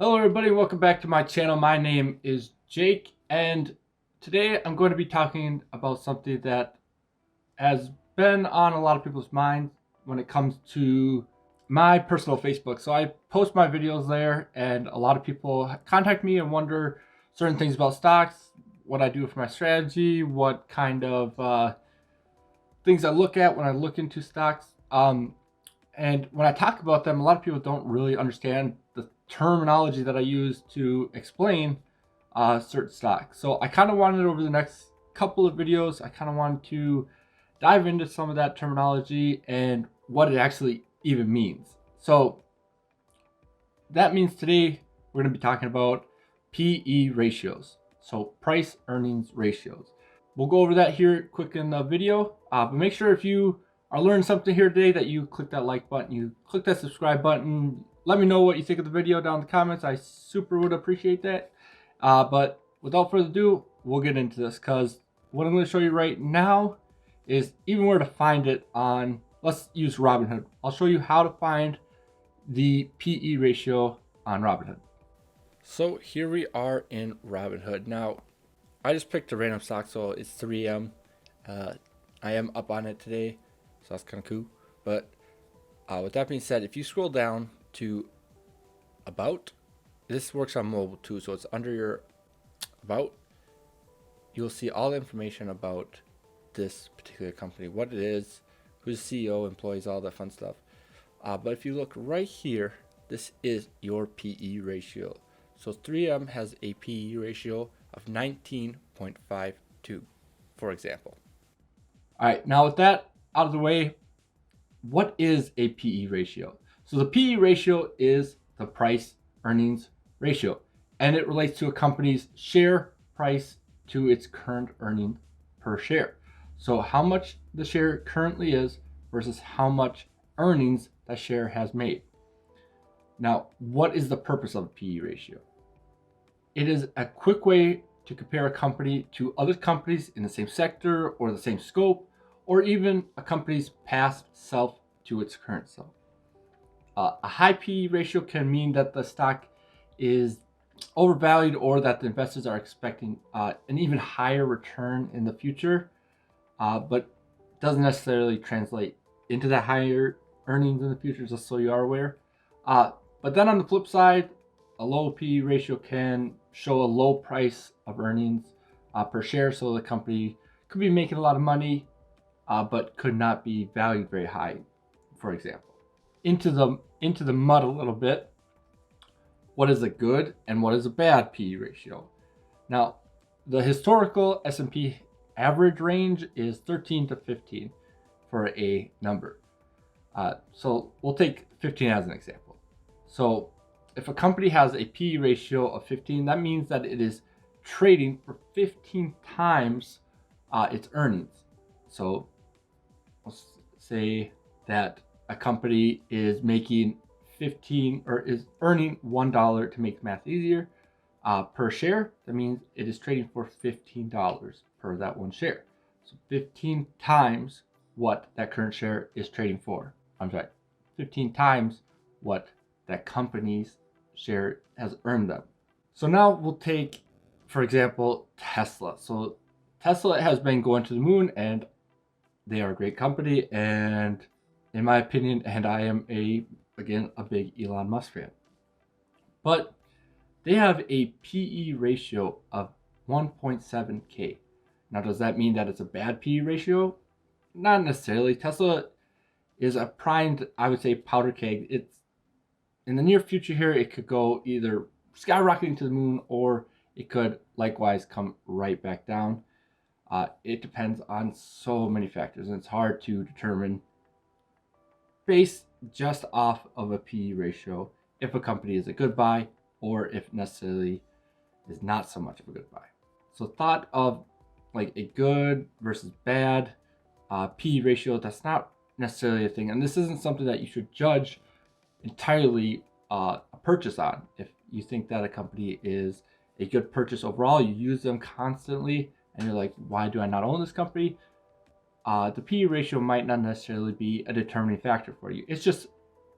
Hello everybody, welcome back to my channel. My name is Jake, and today I'm going to be talking about something that has been on a lot of people's minds when it comes to my personal Facebook. So I post my videos there, and a lot of people contact me and wonder certain things about stocks, what I do for my strategy, what kind of things I look at when I look into stocks. And when I talk about them, a lot of people don't really understand the terminology that I use to explain certain stocks. So I kind of wanted over the next couple of videos, I kind of wanted to dive into some of that terminology and what it actually even means. So that means today we're going to be talking about PE ratios. So price earnings ratios. We'll go over that here quick in the video, but make sure if you are learning something here today that you click that like button, you click that subscribe button. Let me know what you think of the video down in the comments. I super would appreciate that. But without further ado, we'll get into this, because what I'm going to show you right now is even where to find it on, let's use Robinhood. I'll show you how to find the PE ratio on Robinhood. So here we are in Robinhood. Now, I just picked a random stock, so it's 3M. I am up on it today, so that's kind of cool. But with that being said, if you scroll down to About, this works on mobile too, so it's under your About. You'll see all the information about this particular company, what it is, who's the CEO, employees, all that fun stuff. But if you look right here, this is your PE ratio. So 3M has a PE ratio of 19.52, for example. All right, now with that out of the way, what is a PE ratio? So the PE ratio is the price earnings ratio, and it relates to a company's share price to its current earnings per share. So how much the share currently is versus how much earnings that share has made. Now, what is the purpose of a PE ratio? It is a quick way to compare a company to other companies in the same sector or the same scope, or even a company's past self to its current self. A high PE ratio can mean that the stock is overvalued, or that the investors are expecting an even higher return in the future, but doesn't necessarily translate into that higher earnings in the future, just so you are aware. But then on the flip side, a low PE ratio can show a low price of earnings per share, so the company could be making a lot of money, but could not be valued very high, for example. Into the mud a little bit. What is a good and what is a bad PE ratio? Now, the historical S&P average range is 13 to 15 for a number. So we'll take 15 as an example. So if a company has a PE ratio of 15, that means that it is trading for 15 times its earnings. So let's say that a company is making 15, or is earning $1, to make math easier, per share. That means it is trading for $15 per that one share. So 15 times what that current share is trading for. 15 times what that company's share has earned them. So now we'll take, for example, Tesla. So Tesla has been going to the moon, and they are a great company, and in my opinion, and I am a big Elon Musk fan. But they have a PE ratio of 1.7K. Now, does that mean that it's a bad PE ratio? Not necessarily. Tesla is a primed, I would say, powder keg. It's in the near future here, it could go either skyrocketing to the moon, or it could likewise come right back down. It depends on so many factors, and it's hard to determine based just off of a PE ratio if a company is a good buy, or if necessarily is not so much of a good buy. So thought of like a good versus bad PE ratio, that's not necessarily a thing, and this isn't something that you should judge entirely a purchase on. If you think that a company is a good purchase overall, you use them constantly, and you're like, why do I not own this company? The PE ratio might not necessarily be a determining factor for you. It's just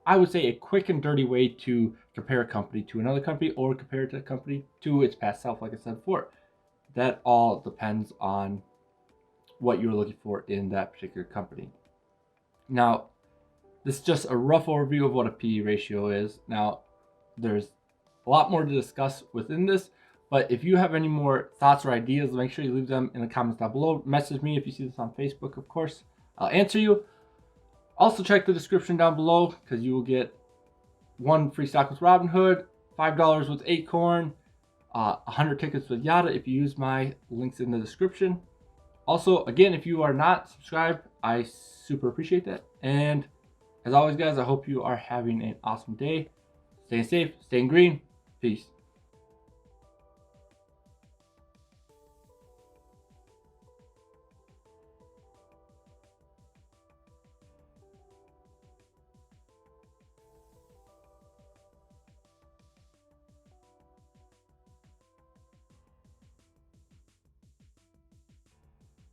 I would say, a quick and dirty way to compare a company to another company or compare a company to its past self, like I said before. That all depends on what you're looking for in that particular company. Now, this is just a rough overview of what a PE ratio is. Now, there's a lot more to discuss within this, but if you have any more thoughts or ideas, make sure you leave them in the comments down below. Message me if you see this on Facebook, of course. I'll answer you. Also, check the description down below because you will get 1 free stock with Robinhood, $5 with Acorn, 100 tickets with Yada if you use my links in the description. Also, again, if you are not subscribed, I super appreciate that. And as always, guys, I hope you are having an awesome day. Staying safe, staying green. Peace.